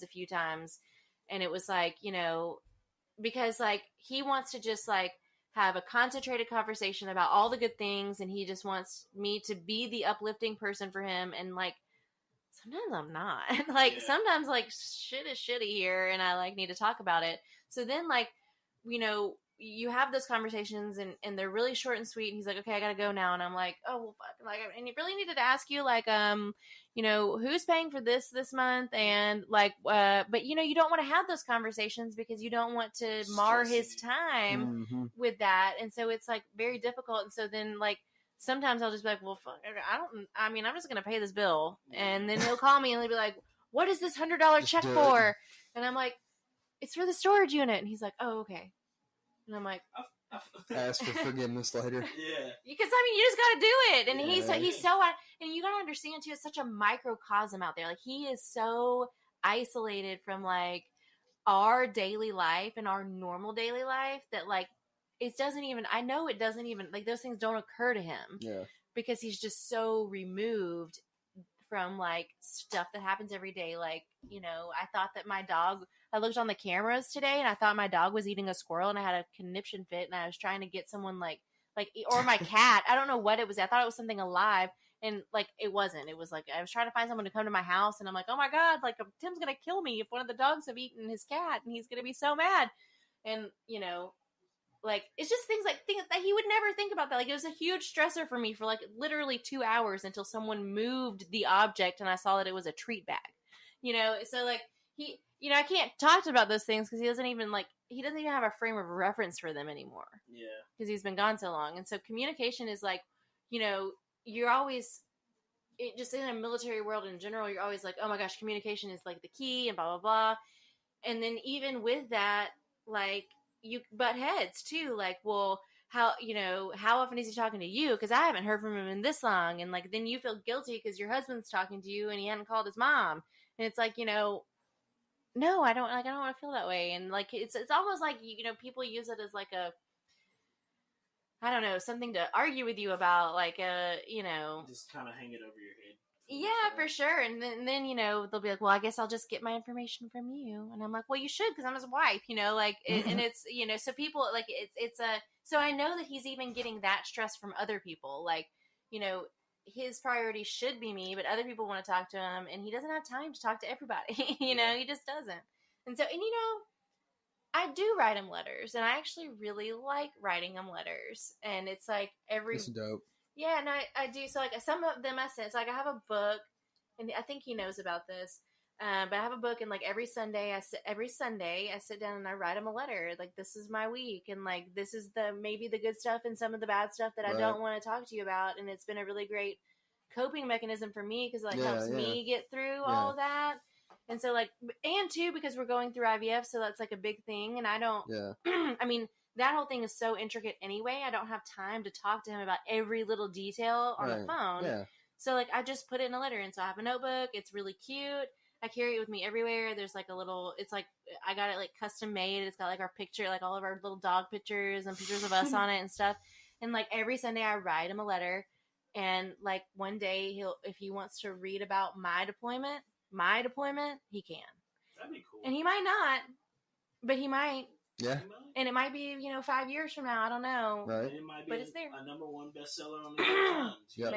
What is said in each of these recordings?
a few times, and it was like, because like he wants to just like have a concentrated conversation about all the good things, and he just wants me to be the uplifting person for him, and like sometimes I'm not. Like sometimes like shit is shitty here and I like need to talk about it. So then like, you have those conversations and they're really short and sweet, and he's like, okay, I gotta go now. And I'm like, oh well, fuck. Like, and you really needed to ask you like, who's paying for this month, and like, but you don't want to have those conversations because you don't want to mar his time with that, and so it's like very difficult. And so then like sometimes I'll just be like, well, fuck, I'm just gonna pay this bill, and then he'll call me and he'll be like, what is this $100 check for? And I'm like, it's for the storage unit, and he's like, oh, okay. And I'm like, ask for forgiveness later. Yeah, because you just got to do it. And he's so, and you got to understand too, it's such a microcosm out there. Like he is so isolated from like our daily life and our normal daily life that like it doesn't even like those things don't occur to him. Yeah, because he's just so removed from like stuff that happens every day. Like, I thought that I looked on the cameras today and I thought my dog was eating a squirrel and I had a conniption fit and I was trying to get someone like, or my cat, I don't know what it was. I thought it was something alive and like, it wasn't. It was like, I was trying to find someone to come to my house and I'm like, oh my God, like Tim's going to kill me if one of the dogs have eaten his cat and he's going to be so mad. And, like, it's just things that he would never think about that. Like, it was a huge stressor for me for like literally 2 hours until someone moved the object and I saw that it was a treat bag, so like he, I can't talk about those things because he doesn't even have a frame of reference for them anymore. Yeah. Because he's been gone so long. And so communication is like, you're always, just in a military world in general, you're always like, oh my gosh, communication is like the key and blah, blah, blah. And then even with that, like, you butt heads too. Like, well, how often is he talking to you? Because I haven't heard from him in this long. And like, then you feel guilty because your husband's talking to you and he hadn't called his mom. And it's like, no, I don't want to feel that way. And like, it's almost like, people use it as like a, I don't know, something to argue with you about, like, just kind of hang it over your head. Yeah, for sure. And then, they'll be like, well, I guess I'll just get my information from you. And I'm like, well, you should, because I'm his wife, and it's, so people, like, so I know that he's even getting that stress from other people. Like, his priority should be me, but other people want to talk to him, and he doesn't have time to talk to everybody. He just doesn't. And so, and I do write him letters, and I actually really like writing him letters. And it's like That's dope. Yeah, no, I do. So like some of them I sent. So like I have a book, and I think he knows about this. But I have a book, and like every Sunday I sit down and I write him a letter. Like, this is my week, and like this is maybe the good stuff and some of the bad stuff that I don't want to talk to you about. And it's been a really great coping mechanism for me because it like helps me get through all of that. And so like, and too, because we're going through IVF, so that's like a big thing. And I don't. I mean, that whole thing is so intricate anyway. I don't have time to talk to him about every little detail on the phone. Yeah. So like, I just put it in a letter, and so I have a notebook. It's really cute. I carry it with me everywhere. There's like a little, it's like, I got it like custom made. It's got like our picture, like all of our little dog pictures and pictures of us on it and stuff. And like every Sunday I write him a letter, and like one day if he wants to read about my deployment, he can. That'd be cool. And he might not, but he might. Yeah. And it might be, 5 years from now. I don't know. Right. It might be but it's there. A #1 bestseller on the New York Times. Yep.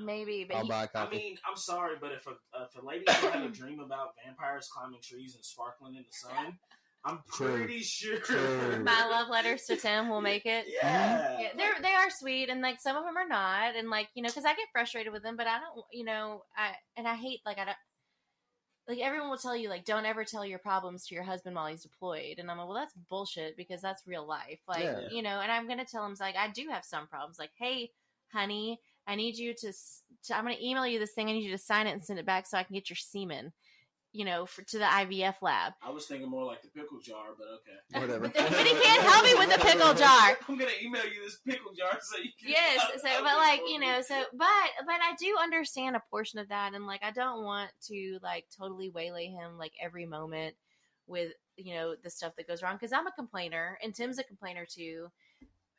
Maybe. But I'll buy a copy. I mean, I'm sorry, but if a lady can have a dream about vampires climbing trees and sparkling in the sun, I'm pretty sure my love letters to Tim will make it. Yeah. They are sweet, and like some of them are not, and like because I get frustrated with them, but I don't, I hate like I don't. Like, everyone will tell you, like, don't ever tell your problems to your husband while he's deployed. And I'm like, well, that's bullshit, because that's real life. Like, and I'm going to tell him, like, I do have some problems. Like, hey, honey, I need you to I'm going to email you this thing. I need you to sign it and send it back so I can get your semen, to the IVF lab. I was thinking more like the pickle jar, but okay. Whatever. But he can't help me with the pickle jar. I'm going to email you this pickle jar so you can... Yes, but like, but I do understand a portion of that, and like, I don't want to like totally waylay him like every moment with, the stuff that goes wrong, because I'm a complainer, and Tim's a complainer too.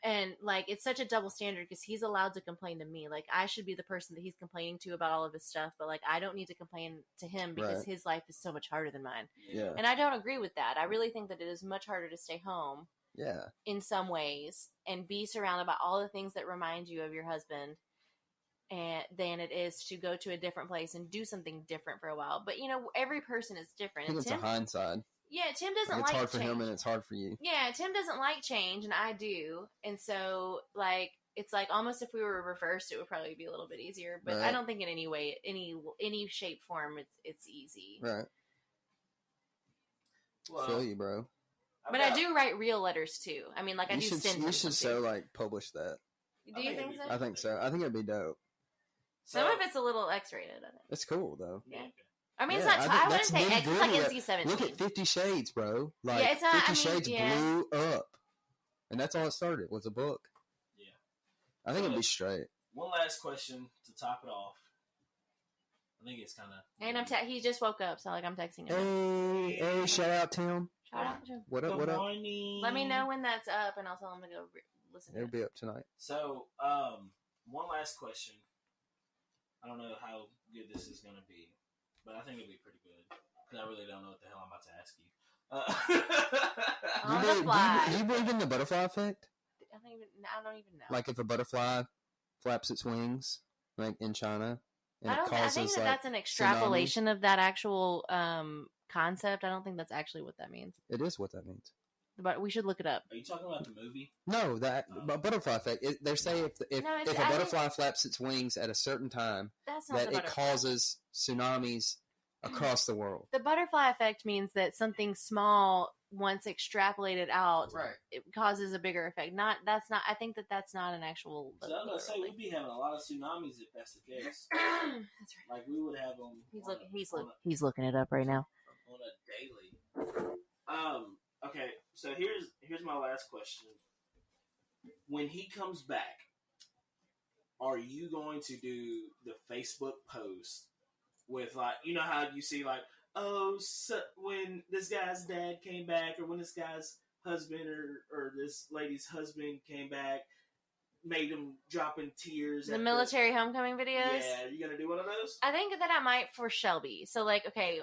And like it's such a double standard because he's allowed to complain to me. Like I should be the person that he's complaining to about all of his stuff, but like I don't need to complain to him because Right. his life is so much harder than mine. Yeah. And I don't agree with that. I really think that it is much harder to stay home Yeah. in some ways and be surrounded by all the things that remind you of your husband and than it is to go to a different place and do something different for a while. But you know, every person is I different. think And it's a hindsight. yeah, Tim doesn't Like, it's like hard for change. him and it's hard for you. Yeah, Tim doesn't like change, and I do. And so, like, it's like almost if we were reversed, it would probably be a little bit easier. But I Right. don't think in any way, any shape, form, it's easy. Right. Well, Feel you, bro. But I do write real letters too. I mean, like I You do should, send. you him should some, so too. like publish that. Do you I think think it'd so? be I think so. I think it'd be dope. So, Some of it's a little X-rated. I think. It's cool though. Yeah. I mean, Yeah, it's not. I think I wouldn't that's say them X. It's good like at- NC-17. Look at 50 Shades, bro. Like, Yeah, it's not- 50 I mean, Shades yeah. blew up. And that's all it started, was a book. Yeah. I think it'd be straight. One last question to top it off. I think it's kind of. And he just woke up, so like I'm texting him. Hey, shout out, Tim. Shout out to him. What up, Good what up? morning. Let me know when that's up, and I'll tell him to go listen to It'll it. be up tonight. So, one last question. I don't know how good this is going to be, but I think it'll be pretty good because I really don't know what the hell I'm about to ask you. On the fly. Do you believe in the butterfly effect? I don't even know. Like if a butterfly flaps its wings, like in China, and I it think causes that like that's an extrapolation of that actual concept. I don't think that's actually what that means. it is what that means. But we should look it up. Are you talking about the movie? No, that but butterfly effect. They say if No, a butterfly flaps its wings at a certain time, That's not that the it butterfly. causes tsunamis across the world. The butterfly effect means that something small, once extrapolated out, Right. it causes a bigger effect. That's not. I think that's not an actual. So I was going to say, we'd be having a lot of tsunamis if that's the case. That's right. Like, we would have them He's looking it up right now. on a daily. Okay, so here's my last question. When he comes back, are you going to do the Facebook post with, like, you know how you see, like, oh, so when this guy's dad came back, or when this guy's husband or this lady's husband came back, made him drop in tears. The at military homecoming videos. Yeah, are you gonna do one of those? I think that I might for Shelby. So like, okay,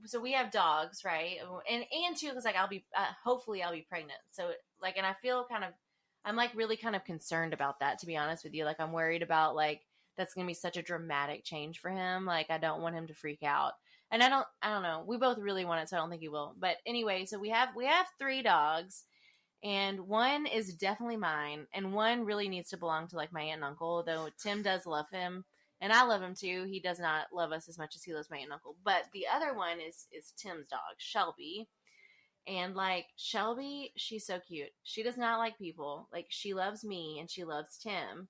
so we have dogs, right? And too, because like I'll be hopefully I'll be pregnant. So like, and I feel I'm like really kind of concerned about that, to be honest with you. Like I'm worried about like that's gonna be such a dramatic change for him. Like I don't want him to freak out. And I don't know. We both really want it, so I don't think he will. But anyway, so we have 3 dogs. And one is definitely mine, and one really needs to belong to like my aunt and uncle, though Tim does love him, and I love him too. He does not love us as much as he loves my aunt and uncle. But the other one is Tim's dog, Shelby. And like Shelby, she's so cute. She does not like people. Like she loves me and she loves Tim.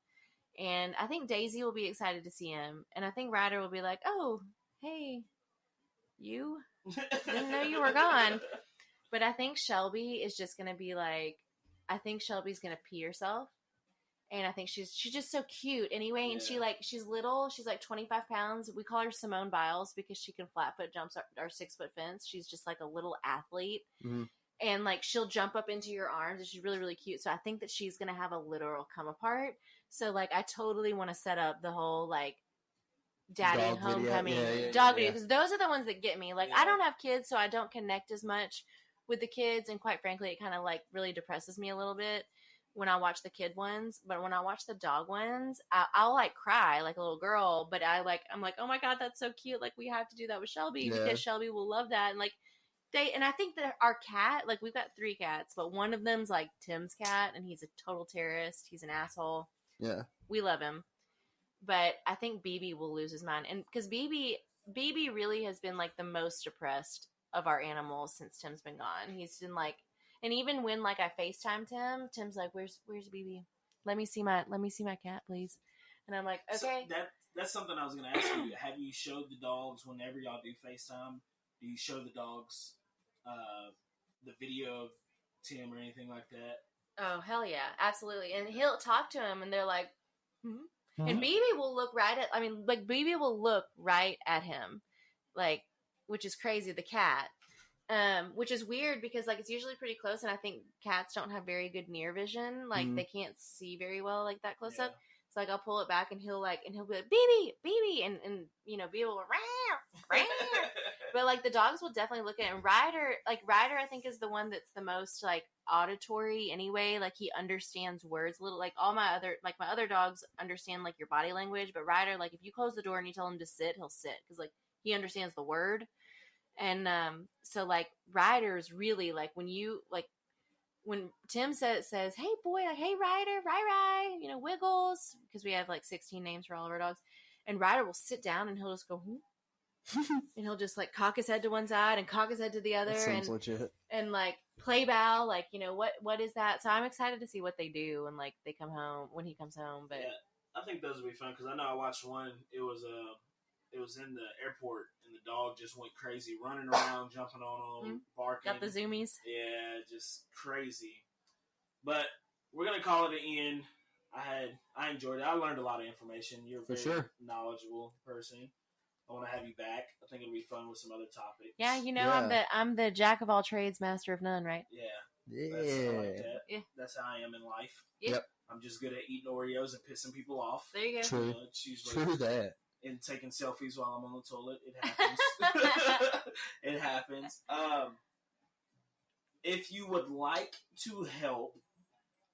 And I think Daisy will be excited to see him. And I think Ryder will be like, "Oh, hey, you didn't know you were gone." But I think Shelby is just gonna be like, I think Shelby's gonna pee herself, and I think she's just so cute anyway. And she's little, she's like 25 pounds. We call her Simone Biles because she can flat foot jumps our 6-foot fence. She's just like a little athlete, and like she'll jump up into your arms, and she's really really cute. So I think that she's gonna have a literal come apart. So like I totally want to set up the whole like daddy Dog and homecoming video. dog video, because those are the ones that get me. Like Yeah. I don't have kids, so I don't connect as much with the kids, and quite frankly it kind of like really depresses me a little bit when I watch the kid ones. But when I watch the dog ones, I'll like cry like a little girl, but I'm like, oh my god, that's so cute. Like we have to do that with Shelby because Shelby will love that. And like and I think that our cat, like we've got 3 cats, but one of them's like Tim's cat, and he's a total terrorist. He's an asshole. Yeah. We love him, but I think BB will lose his mind, and because BB really has been like the most depressed of our animals since Tim's been gone. He's been like, and even when like I FaceTimed him, Tim's like, where's BB? Let me see my cat, please. And I'm like, okay. So that's something I was going to ask you. Have you showed the dogs whenever y'all do FaceTime? Do you show the dogs the video of Tim or anything like that? Oh hell yeah, absolutely. And he'll talk to him, and they're like, and BB will look right at. I mean, like BB will look right at him, like, which is crazy. The cat. which is weird because like it's usually pretty close, and I think cats don't have very good near vision. Like they can't see very well like that close up. So like I'll pull it back and he'll be like BB, and BB will rah. But like the dogs will definitely look at it. And Ryder I think is the one that's the most like auditory anyway. Like he understands words a little. Like my other dogs understand like your body language, but Ryder, like if you close the door and you tell him to sit, he'll sit because like he understands the word. And so like Ryder's really like when Tim says hey boy, like hey Ryder, Ry, Wiggles, because we have like 16 names for all of our dogs, and Ryder will sit down and he'll just go and he'll just like cock his head to one side and cock his head to the other. That sounds legit. And like play bow, like what is that? So I'm excited to see what they do when like they come home, when he comes home. But yeah, I think those will be fun because I know I watched one. It was in the airport and the dog just went crazy, running around, jumping on them, barking. Got the zoomies. Yeah, just crazy. But we're gonna call it an end. I enjoyed it. I learned a lot of information. You're a very knowledgeable person. I want to have you back. I think it'll be fun with some other topics. Yeah, I'm the jack of all trades, master of none, right? Yeah. I like that. Yeah. That's how I am in life. Yep. I'm just good at eating Oreos and pissing people off. There you go. True. True that. And taking selfies while I'm on the toilet. It happens. It happens. If you would like to help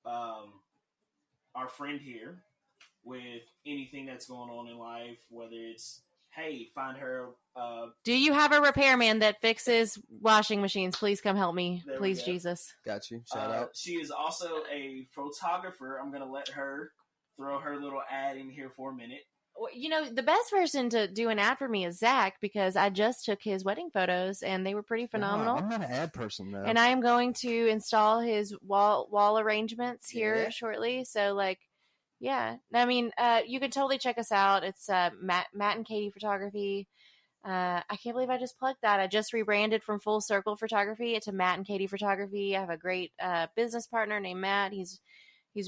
our friend here with anything that's going on in life, whether it's hey, find her. Do you have a repairman that fixes washing machines? Please come help me. Please, Jesus. Got you. Shout out. She is also a photographer. I'm going to let her throw her little ad in here for a minute. The best person to do an ad for me is Zach, because I just took his wedding photos and they were pretty phenomenal. I'm not an ad person though. And I am going to install his wall arrangements here shortly. So like, yeah, I mean, you can totally check us out. It's Matt and Katie Photography. I can't believe I just plugged that. I just rebranded from Full Circle Photography to Matt and Katie Photography. I have a great business partner named Matt. He's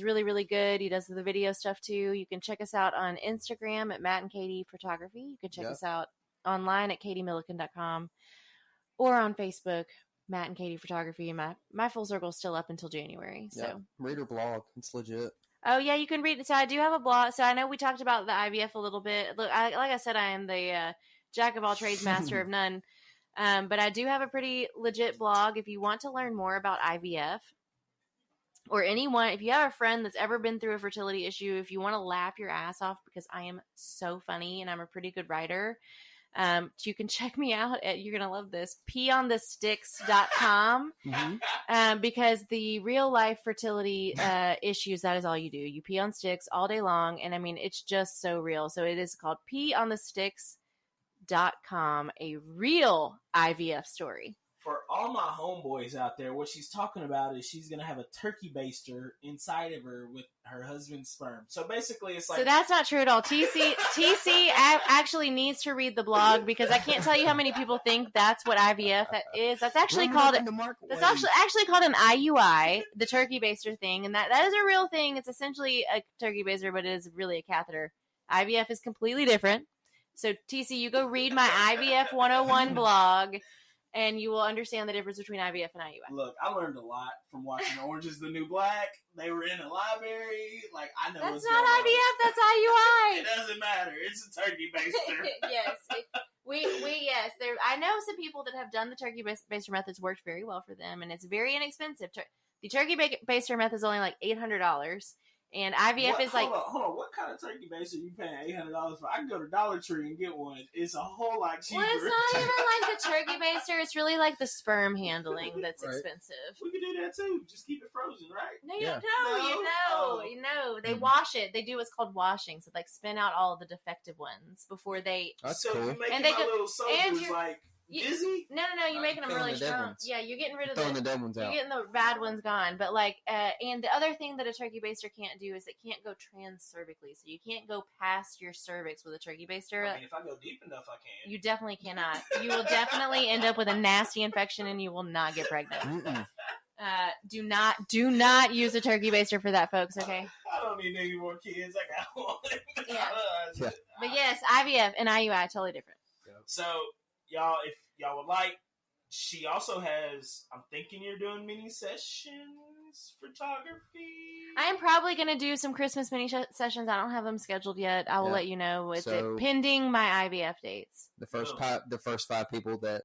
really, really good. He does the video stuff too. You can check us out on Instagram at Matt and Katie Photography. You can check us out online at katiemilliken.com or on Facebook, Matt and Katie Photography. And my Full Circle is still up until January. So read her blog. It's legit. Oh, yeah, you can read it. So I do have a blog. So I know we talked about the IVF a little bit. Look, like I said, I am the jack of all trades, master of none. But I do have a pretty legit blog. If you want to learn more about IVF or anyone, if you have a friend that's ever been through a fertility issue, if you want to laugh your ass off because I am so funny and I'm a pretty good writer, you can check me out at, you're going to love this, peeonthesticks.com. Because the real life fertility issues, that is all you do. You pee on sticks all day long. And I mean, it's just so real. So it is called peeonthesticks.com, a real IVF story. For all my homeboys out there, what she's talking about is she's going to have a turkey baster inside of her with her husband's sperm. So basically it's like... So that's not true at all. TC actually needs to read the blog because I can't tell you how many people think that's what IVF is. That's actually called... That's actually called an IUI, the turkey baster thing. And that is a real thing. It's essentially a turkey baster, but it is really a catheter. IVF is completely different. So TC, you go read my IVF 101 blog, and you will understand the difference between IVF and IUI. Look, I learned a lot from watching Orange is the New Black. They were in a library. Like, I know that's not IVF, that's IUI. It doesn't matter. It's a turkey baster. Yes. Yes. I know some people that have done the turkey baster methods worked very well for them, and it's very inexpensive. The turkey baster method is only like $800. And IVF is like... Hold on. What kind of turkey baster are you paying $800 for? I can go to Dollar Tree and get one. It's a whole lot cheaper. Well, it's not even like the turkey baster. It's really like the sperm handling that's expensive. We can do that too. Just keep it frozen, right? No, you know. They wash it. They do what's called washing. So, like, spin out all of the defective ones before they... That's so cool. you're making my little soldiers like... Dizzy? No, you're making them really strong. Yeah, you're getting rid of the dead ones out. You're getting the bad ones gone. But like, and the other thing that a turkey baster can't do is it can't go transcervically. So you can't go past your cervix with a turkey baster. I mean, if I go deep enough, I can. You definitely cannot. You will definitely end up with a nasty infection, and you will not get pregnant. Do not use a turkey baster for that, folks. Okay. I don't need any more kids. I got one. Yeah. But yes, IVF and IUI totally different. So, y'all, if y'all would like, she also has. I'm thinking you're doing mini sessions photography. I am probably going to do some Christmas mini sessions. I don't have them scheduled yet. I will Yeah. let you know. It's So- pending my IVF dates. The first Oh. the first 5 people that